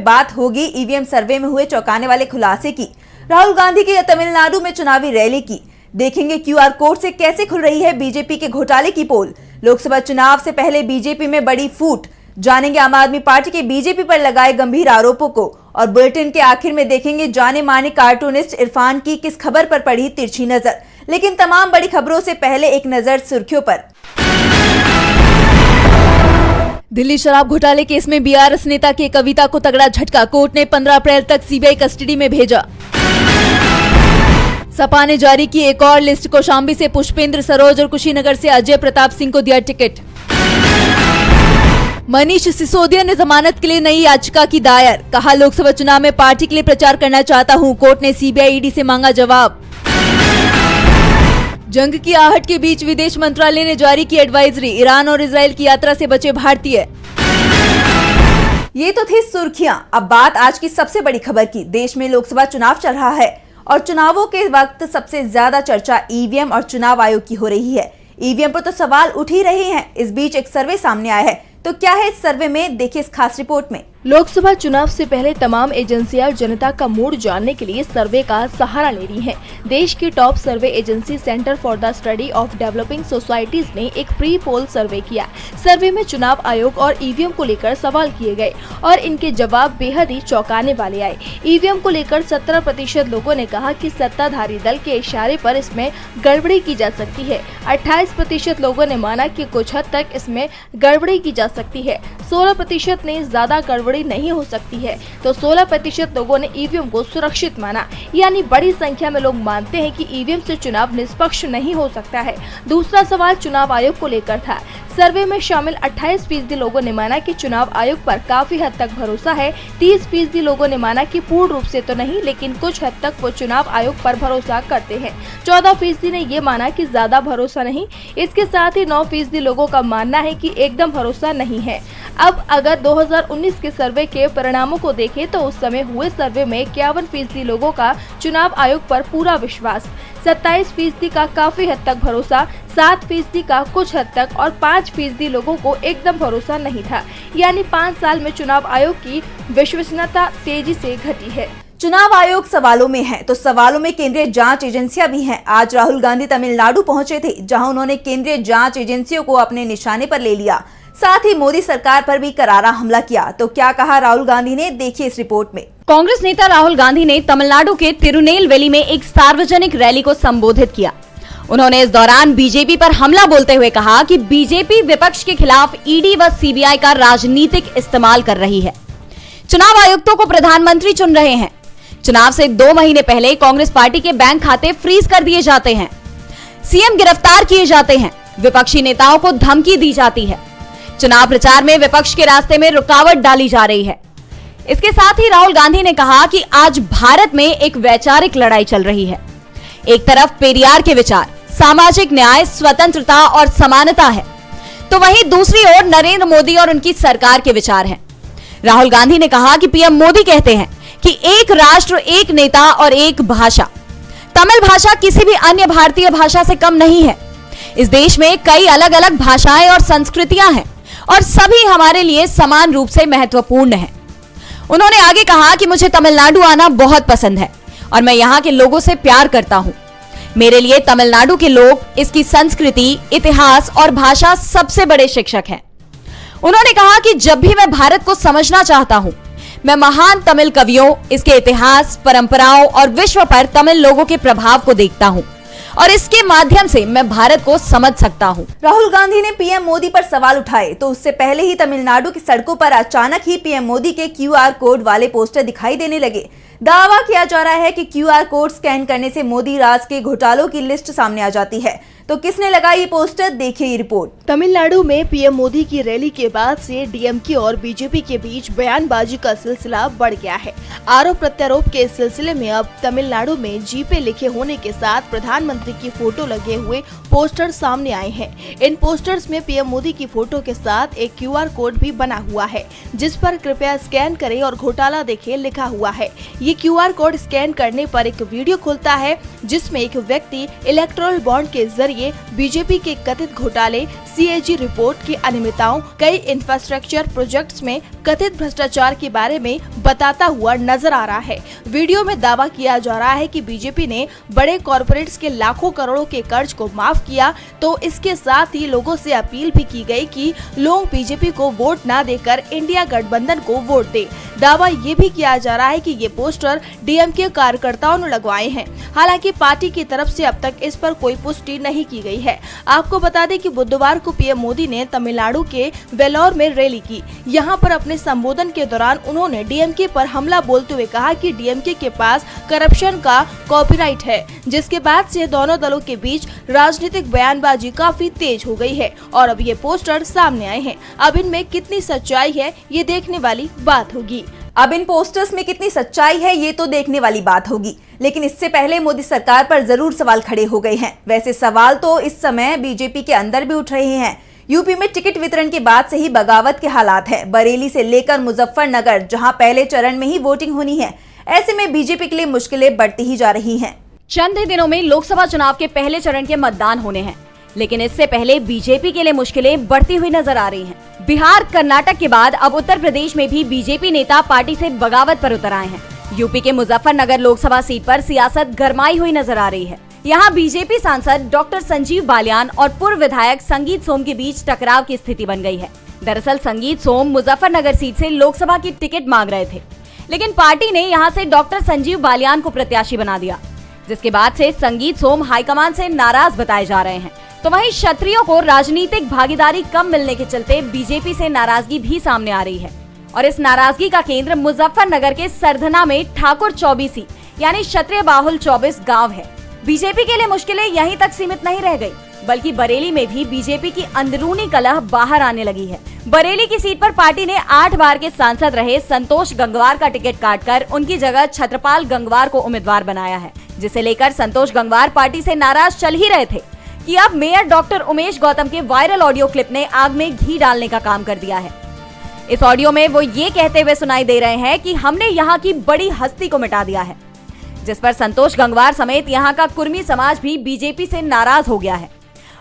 बात होगी ईवीएम सर्वे में हुए चौंकाने वाले खुलासे की, राहुल गांधी की तमिलनाडु में चुनावी रैली की। देखेंगे क्यूआर कोड से कैसे खुल रही है बीजेपी के घोटाले की पोल। लोकसभा चुनाव से पहले बीजेपी में बड़ी फूट, जानेंगे आम आदमी पार्टी के बीजेपी पर लगाए गंभीर आरोपों को। और बुलेटिन के आखिर में देखेंगे जाने माने कार्टूनिस्ट इरफान की किस खबर पर पड़ी तिरछी नजर। लेकिन तमाम बड़ी खबरों से पहले एक नजर सुर्खियों पर। दिल्ली शराब घोटाले केस में बीआरएस नेता के कविता को तगड़ा झटका, कोर्ट ने 15 अप्रैल तक सीबीआई कस्टडी में भेजा। सपा ने जारी की एक और लिस्ट, कौशाम्बी से पुष्पेंद्र सरोज और कुशीनगर से अजय प्रताप सिंह को दिया टिकट। मनीष सिसोदिया ने जमानत के लिए नई याचिका की दायर, कहा लोकसभा चुनाव में पार्टी के लिए प्रचार करना चाहता हूं। कोर्ट ने सीबीआई ईडी से मांगा जवाब। जंग की आहट के बीच विदेश मंत्रालय ने जारी की एडवाइजरी, ईरान और इजराइल की यात्रा से बचे भारतीय। ये तो थी सुर्खियां। अब बात आज की सबसे बड़ी खबर की। देश में लोकसभा चुनाव चल रहा है और चुनावों के वक्त सबसे ज्यादा चर्चा ईवीएम और चुनाव आयोग की हो रही है। ईवीएम पर तो सवाल उठ ही रहे हैं। इस बीच एक सर्वे सामने आया है, तो क्या है इस सर्वे में, देखिए इस खास रिपोर्ट में। लोकसभा चुनाव से पहले तमाम एजेंसियां जनता का मूड जानने के लिए सर्वे का सहारा ले रही हैं। देश की top survey agency centre for the study of developing societies ने एक प्री पोल सर्वे किया। सर्वे में चुनाव आयोग और ईवीएम को लेकर सवाल किए गए और इनके जवाब बेहद ही चौंकाने वाले आए। ईवीएम को लेकर 17% लोगों ने कहा कि सत्ताधारी दल के इशारे पर इसमें गड़बड़ी की जा सकती है। 28% लोगों ने माना कि कुछ हद तक इसमें गड़बड़ी की जा सकती है। 16% ने ज्यादा गड़बड़ी नहीं हो सकती है, तो 16% लोगों ने ईवीएम को सुरक्षित माना। यानी बड़ी संख्या में लोग मानते हैं कि ईवीएम से चुनाव निष्पक्ष नहीं हो सकता है। दूसरा सवाल चुनाव आयोग को लेकर था। सर्वे में शामिल 28% लोगों ने माना कि चुनाव आयोग पर काफी हद तक भरोसा है। 30% लोगों ने माना कि पूर्ण रूप से तो नहीं, लेकिन कुछ हद तक वो चुनाव आयोग पर भरोसा करते हैं। 14% ने ये माना कि ज्यादा भरोसा नहीं। इसके साथ ही 9% लोगों का मानना है कि एकदम भरोसा नहीं है। अब अगर 2019 के सर्वे के परिणामों को देखें तो उस समय हुए सर्वे में 51% लोगों का चुनाव आयोग पर पूरा विश्वास, 27% का काफी हद तक भरोसा, 7% का कुछ हद तक और 5% लोगों को एकदम भरोसा नहीं था। यानी 5 साल में चुनाव आयोग की विश्वसनीयता तेजी से घटी है। चुनाव आयोग सवालों में है, तो सवालों में केंद्रीय जांच एजेंसियां भी हैं। आज राहुल गांधी तमिलनाडु पहुंचे थे, जहां उन्होंने केंद्रीय जांच एजेंसियों को अपने निशाने पर ले लिया। साथ ही मोदी सरकार पर भी करारा हमला किया। तो क्या कहा राहुल गांधी ने, देखिए इस रिपोर्ट में। कांग्रेस नेता राहुल गांधी ने तमिलनाडु के तिरुनेलवेली में एक सार्वजनिक रैली को संबोधित किया। उन्होंने इस दौरान बीजेपी पर हमला बोलते हुए कहा कि बीजेपी विपक्ष के खिलाफ ईडी व सीबीआई का राजनीतिक इस्तेमाल कर रही है। चुनाव आयुक्तों को प्रधानमंत्री चुन रहे हैं। चुनाव से 2 महीने पहले कांग्रेस पार्टी के बैंक खाते फ्रीज कर दिए जाते हैं। सीएम गिरफ्तार किए जाते हैं। विपक्षी नेताओं को धमकी दी जाती है। चुनाव प्रचार में विपक्ष के रास्ते में रुकावट डाली जा रही है। इसके साथ ही राहुल गांधी ने कहा कि आज भारत में एक वैचारिक लड़ाई चल रही है। एक तरफ पेरियार के विचार, सामाजिक न्याय, स्वतंत्रता और समानता है, तो वहीं दूसरी ओर नरेंद्र मोदी और उनकी सरकार के विचार हैं। राहुल गांधी ने कहा कि पीएम मोदी कहते हैं कि एक राष्ट्र, एक नेता और एक भाषा। तमिल भाषा किसी भी अन्य भारतीय भाषा से कम नहीं है। इस देश में कई अलग अलग भाषाएं और संस्कृतियां हैं और सभी हमारे लिए समान रूप से महत्वपूर्ण हैं। उन्होंने आगे कहा कि मुझे तमिलनाडु आना बहुत पसंद है और मैं यहाँ के लोगों से प्यार करता हूँ। मेरे लिए तमिलनाडु के लोग, इसकी संस्कृति, इतिहास और भाषा सबसे बड़े शिक्षक हैं। उन्होंने कहा कि जब भी मैं भारत को समझना चाहता हूँ, मैं महान तमिल कवियों, इसके इतिहास, परंपराओं और विश्व पर तमिल लोगों के प्रभाव को देखता हूँ और इसके माध्यम से मैं भारत को समझ सकता हूँ। राहुल गांधी ने पीएम मोदी पर सवाल उठाए, तो उससे पहले ही तमिलनाडु की सड़कों पर अचानक ही पीएम मोदी के क्यूआर कोड वाले पोस्टर दिखाई देने लगे। दावा किया जा रहा है कि क्यूआर कोड स्कैन करने से मोदी राज के घोटालों की लिस्ट सामने आ जाती है। तो किसने लगाई ये पोस्टर, देखिए ये रिपोर्ट। तमिलनाडु में पीएम मोदी की रैली के बाद से डीएमके और बीजेपी के बीच बयानबाजी का सिलसिला बढ़ गया है। आरोप प्रत्यारोप के सिलसिले में अब तमिलनाडु में जीपे लिखे होने के साथ प्रधानमंत्री की फोटो लगे हुए पोस्टर सामने आए हैं। इन पोस्टर्स में पीएम मोदी की फोटो के साथ एक क्यूआर कोड भी बना हुआ है, जिस पर कृपया स्कैन करें और घोटाला देखें लिखा हुआ है। ये क्यूआर कोड स्कैन करने पर एक वीडियो खुलता है, जिसमें एक व्यक्ति इलेक्टोरल बॉन्ड के जरिए बीजेपी के कथित घोटाले, सीएजी रिपोर्ट की अनियमितताओं, कई इंफ्रास्ट्रक्चर प्रोजेक्ट्स में कथित भ्रष्टाचार के बारे में बताता हुआ नजर आ रहा है। वीडियो में दावा किया जा रहा है कि बीजेपी ने बड़े कॉरपोरेट्स के लाखों करोड़ों के कर्ज को माफ किया, तो इसके साथ ही लोगों से अपील भी की गई कि लोग बीजेपी को वोट न देकर इंडिया गठबंधन को वोट दे। दावा ये भी किया जा रहा है कि ये पोस्टर डीएमके कार्यकर्ताओं ने लगवाए हैं। हालांकि पार्टी की तरफ से अब तक इस पर कोई पुष्टि नहीं की गई है। आपको बता दें कि बुधवार को पीएम मोदी ने तमिलनाडु के वेल्लोर में रैली की। यहां पर अपने संबोधन के दौरान उन्होंने डीएमके पर हमला बोलते हुए कहा कि डीएमके के पास करप्शन का कॉपीराइट है, जिसके बाद से दोनों दलों के बीच राजनीतिक बयानबाजी काफी तेज हो गई है और अब ये पोस्टर सामने आए हैं। अब इनमें कितनी सच्चाई है ये देखने वाली बात होगी। अब इन पोस्टर्स में कितनी सच्चाई है ये तो देखने वाली बात होगी, लेकिन इससे पहले मोदी सरकार पर जरूर सवाल खड़े हो गए हैं। वैसे सवाल तो इस समय बीजेपी के अंदर भी उठ रहे हैं। यूपी में टिकट वितरण के बाद से ही बगावत के हालात है। बरेली से लेकर मुजफ्फरनगर, जहां पहले चरण में ही वोटिंग होनी है, ऐसे में बीजेपी के लिए मुश्किलें बढ़ती ही जा रही हैं। चंद ही दिनों में लोकसभा चुनाव के पहले चरण के मतदान होने हैं, लेकिन इससे पहले बीजेपी के लिए मुश्किलें बढ़ती हुई नजर आ रही हैं। बिहार, कर्नाटक के बाद अब उत्तर प्रदेश में भी बीजेपी नेता पार्टी से बगावत पर उतर आए हैं। यूपी के मुजफ्फरनगर लोकसभा सीट पर सियासत गरमाई हुई नजर आ रही है। यहाँ बीजेपी सांसद डॉक्टर संजीव बालियान और पूर्व विधायक संगीत सोम के बीच टकराव की स्थिति बन गई है। दरअसल संगीत सोम मुजफ्फरनगर सीट से लोकसभा की टिकट मांग रहे थे, लेकिन पार्टी ने यहाँ से डॉक्टर संजीव बालियान को प्रत्याशी बना दिया, जिसके बाद से संगीत सोम हाईकमान से नाराज बताए जा रहे हैं। तो वहीं क्षत्रियों को राजनीतिक भागीदारी कम मिलने के चलते बीजेपी से नाराजगी भी सामने आ रही है और इस नाराजगी का केंद्र मुजफ्फरनगर के सरधना में ठाकुर चौबीसी यानी क्षत्रिय बाहुल 24 गांव है। बीजेपी के लिए मुश्किलें यहीं तक सीमित नहीं रह गई, बल्कि बरेली में भी बीजेपी की अंदरूनी कलह बाहर आने लगी है। बरेली की सीट पर पार्टी ने 8 बार के सांसद रहे संतोष गंगवार का टिकट काटकर उनकी जगह छत्रपाल गंगवार को उम्मीदवार बनाया है, जिसे लेकर संतोष गंगवार पार्टी से नाराज चल ही रहे थे कि अब मेयर डॉक्टर उमेश गौतम के वायरल ऑडियो क्लिप ने आग में घी डालने का काम कर दिया है। इस ऑडियो में वो ये कहते हुए सुनाई दे रहे हैं कि हमने यहाँ की बड़ी हस्ती को मिटा दिया है, जिस पर संतोष गंगवार समेत यहाँ का कुर्मी समाज भी बीजेपी से नाराज हो गया है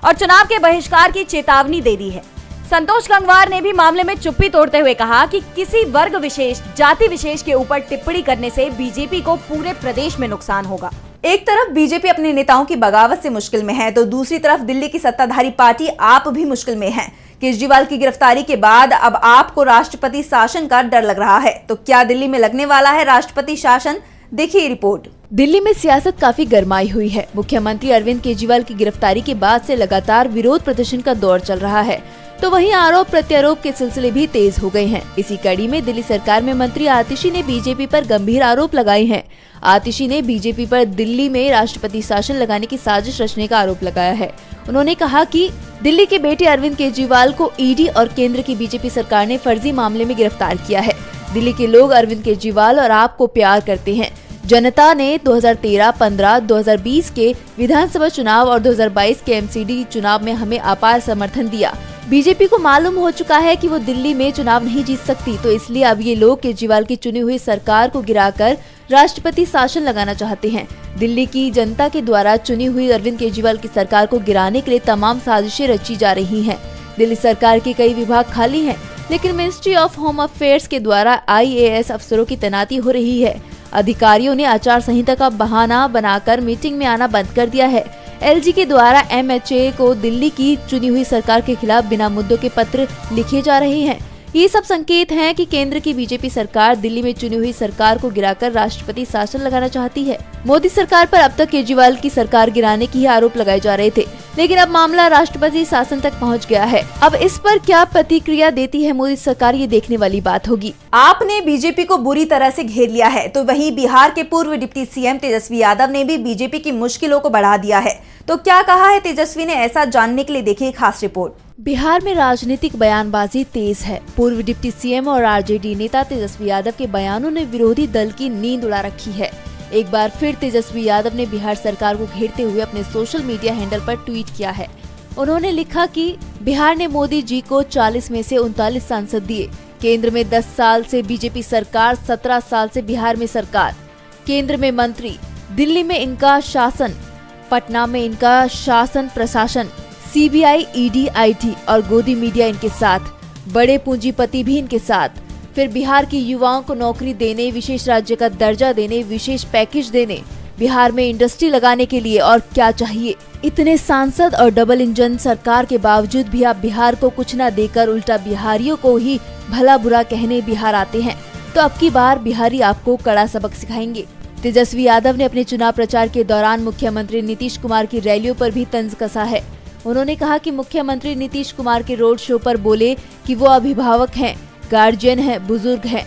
और चुनाव के बहिष्कार की चेतावनी दे दी है। संतोष गंगवार ने भी मामले में चुप्पी तोड़ते हुए कहा कि किसी वर्ग विशेष, जाति विशेष के ऊपर टिप्पणी करने से बीजेपी को पूरे प्रदेश में नुकसान होगा। एक तरफ बीजेपी अपने नेताओं की बगावत से मुश्किल में है, तो दूसरी तरफ दिल्ली की सत्ताधारी पार्टी आप भी मुश्किल में है। केजरीवाल की गिरफ्तारी के बाद अब आपको राष्ट्रपति शासन का डर लग रहा है, तो क्या दिल्ली में लगने वाला है राष्ट्रपति शासन? देखिए रिपोर्ट। दिल्ली में सियासत काफी गरमाई हुई है। मुख्यमंत्री अरविंद केजरीवाल की गिरफ्तारी के बाद से लगातार विरोध प्रदर्शन का दौर चल रहा है, तो वहीं आरोप प्रत्यारोप के सिलसिले भी तेज हो गए हैं। इसी कड़ी में दिल्ली सरकार में मंत्री आतिशी ने बीजेपी पर गंभीर आरोप लगाए हैं। आतिशी ने बीजेपी पर दिल्ली में राष्ट्रपति शासन लगाने की साजिश रचने का आरोप लगाया है। उन्होंने कहा कि दिल्ली के बेटे अरविंद केजरीवाल को ईडी और केंद्र की बीजेपी सरकार ने फर्जी मामले में गिरफ्तार किया है। दिल्ली के लोग अरविंद केजरीवाल और आप को प्यार करते हैं। जनता ने 2013, 15, 2020 के विधानसभा चुनाव और 2022 के एमसीडी चुनाव में हमें अपार समर्थन दिया। बीजेपी को मालूम हो चुका है कि वो दिल्ली में चुनाव नहीं जीत सकती, तो इसलिए अब ये लोग केजरीवाल की चुनी हुई सरकार को गिराकर राष्ट्रपति शासन लगाना चाहते हैं। दिल्ली की जनता के द्वारा चुनी हुई अरविंद केजरीवाल की सरकार को गिराने के लिए तमाम साजिशें रची जा रही हैं। दिल्ली सरकार के कई विभाग खाली हैं, लेकिन मिनिस्ट्री ऑफ होम अफेयर्स के द्वारा IAS अफसरों की तैनाती हो रही है। अधिकारियों ने आचार संहिता का बहाना बनाकर मीटिंग में आना बंद कर दिया है। LG के द्वारा MHA को दिल्ली की चुनी हुई सरकार के खिलाफ बिना मुद्दों के पत्र लिखे जा रहे हैं। ये सब संकेत हैं कि केंद्र की बीजेपी सरकार दिल्ली में चुनी हुई सरकार को गिराकर राष्ट्रपति शासन लगाना चाहती है। मोदी सरकार पर अब तक केजरीवाल की सरकार गिराने की ही आरोप लगाए जा रहे थे, लेकिन अब मामला राष्ट्रपति शासन तक पहुंच गया है। अब इस पर क्या प्रतिक्रिया देती है मोदी सरकार, ये देखने वाली बात होगी। आपने बीजेपी को बुरी तरह से घेर लिया है, तो वहीं बिहार के पूर्व डिप्टी सीएम तेजस्वी यादव ने भी बीजेपी की मुश्किलों को बढ़ा दिया है। तो क्या कहा है तेजस्वी ने, ऐसा जानने के लिए देखिए खास रिपोर्ट। बिहार में राजनीतिक बयानबाजी तेज है। पूर्व डिप्टी सीएम और आरजेडी नेता तेजस्वी यादव के बयानों ने विरोधी दल की नींद उड़ा रखी है। एक बार फिर तेजस्वी यादव ने बिहार सरकार को घेरते हुए अपने सोशल मीडिया हैंडल पर ट्वीट किया है। उन्होंने लिखा कि बिहार ने मोदी जी को 40 में से 39 सांसद दिए। केंद्र में 10 साल से बीजेपी सरकार, 17 साल से बिहार में सरकार, केंद्र में मंत्री, दिल्ली में इनका शासन, पटना में इनका शासन प्रशासन, CBI, ED, IT और गोदी मीडिया इनके साथ, बड़े पूंजीपति भी इनके साथ, फिर बिहार के युवाओं को नौकरी देने, विशेष राज्य का दर्जा देने, विशेष पैकेज देने, बिहार में इंडस्ट्री लगाने के लिए और क्या चाहिए। इतने सांसद और डबल इंजन सरकार के बावजूद भी आप बिहार को कुछ न देकर उल्टा बिहारियों को ही भला बुरा कहने बिहार आते हैं। तो अब की बार बिहारी आपको कड़ा सबक सिखाएंगे। तेजस्वी यादव ने अपने चुनाव प्रचार के दौरान मुख्यमंत्री नीतीश कुमार की रैलियों पर भी तंज कसा है। उन्होंने कहा कि मुख्यमंत्री नीतीश कुमार के रोड शो पर बोले कि वो अभिभावक हैं, गार्जियन हैं, बुजुर्ग हैं,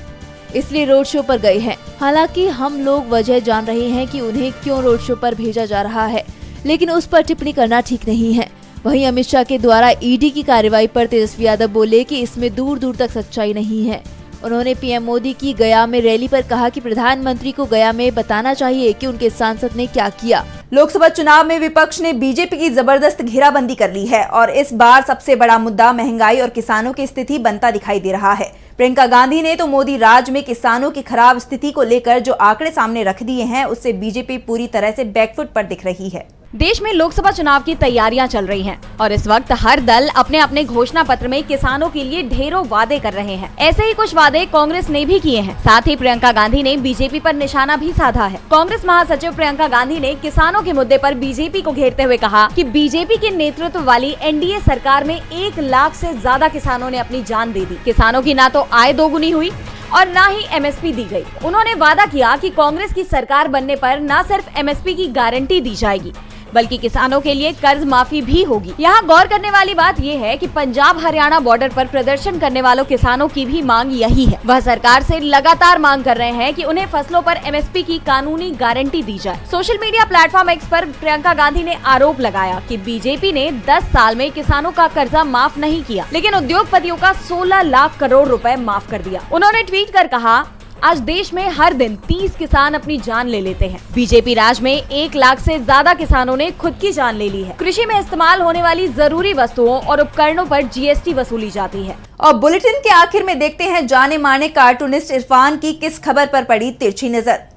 इसलिए रोड शो पर गए हैं। हालांकि हम लोग वजह जान रहे हैं कि उन्हें क्यों रोड शो पर भेजा जा रहा है, लेकिन उस पर टिप्पणी करना ठीक नहीं है। वहीं अमित शाह के द्वारा ईडी की कार्रवाई पर तेजस्वी यादव बोले कि इसमें दूर दूर तक सच्चाई नहीं है। उन्होंने पीएम मोदी की गया में रैली पर कहा कि प्रधानमंत्री को गया में बताना चाहिए कि उनके सांसद ने क्या किया। लोकसभा चुनाव में विपक्ष ने बीजेपी की जबरदस्त घेराबंदी कर ली है और इस बार सबसे बड़ा मुद्दा महंगाई और किसानों की स्थिति बनता दिखाई दे रहा है। प्रियंका गांधी ने तो मोदी राज में किसानों की खराब स्थिति को लेकर जो आंकड़े सामने रख दिए हैं, उससे बीजेपी पूरी तरह से बैकफुट पर दिख रही है। देश में लोकसभा चुनाव की तैयारियां चल रही हैं और इस वक्त हर दल अपने अपने घोषणा पत्र में किसानों के लिए ढेरों वादे कर रहे हैं। ऐसे ही कुछ वादे कांग्रेस ने भी किए हैं। साथ ही प्रियंका गांधी ने बीजेपी पर निशाना भी साधा है। कांग्रेस महासचिव प्रियंका गांधी ने किसानों के मुद्दे पर बीजेपी को घेरते हुए कहा कि बीजेपी के नेतृत्व वाली एनडीए सरकार में 1 लाख से ज्यादा किसानों ने अपनी जान दे दी। किसानों की ना तो आय दोगुनी हुई और ना ही एमएसपी दी गई। उन्होंने वादा किया कि कांग्रेस की सरकार बनने पर न सिर्फ एमएसपी की गारंटी दी जाएगी, बल्कि किसानों के लिए कर्ज माफी भी होगी। यहाँ गौर करने वाली बात ये है कि पंजाब हरियाणा बॉर्डर पर प्रदर्शन करने वालों किसानों की भी मांग यही है। वह सरकार से लगातार मांग कर रहे हैं कि उन्हें फसलों पर एमएसपी की कानूनी गारंटी दी जाए। सोशल मीडिया प्लेटफॉर्म एक्स पर प्रियंका गांधी ने आरोप लगाया कि बीजेपी ने 10 साल में किसानों का कर्जा माफ नहीं किया, लेकिन उद्योगपतियों का 16 लाख करोड़ रुपए माफ कर दिया। उन्होंने ट्वीट कर कहा, आज देश में हर दिन 30 किसान अपनी जान ले लेते हैं। बीजेपी राज में 1 लाख से ज्यादा किसानों ने खुद की जान ले ली है। कृषि में इस्तेमाल होने वाली जरूरी वस्तुओं और उपकरणों पर जीएसटी वसूली जाती है। और बुलेटिन के आखिर में देखते हैं जाने माने कार्टूनिस्ट इरफान की किस खबर पर पड़ी तिरछी नजर।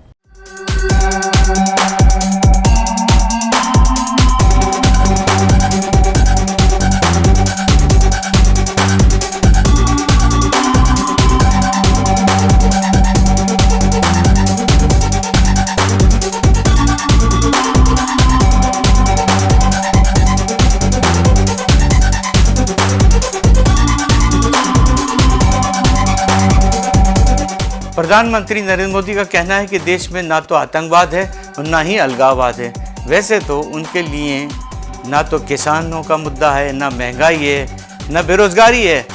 प्रधानमंत्री नरेंद्र मोदी का कहना है कि देश में ना तो आतंकवाद है और ना ही अलगाववाद है। वैसे तो उनके लिए ना तो किसानों का मुद्दा है, ना महंगाई है, ना बेरोजगारी है,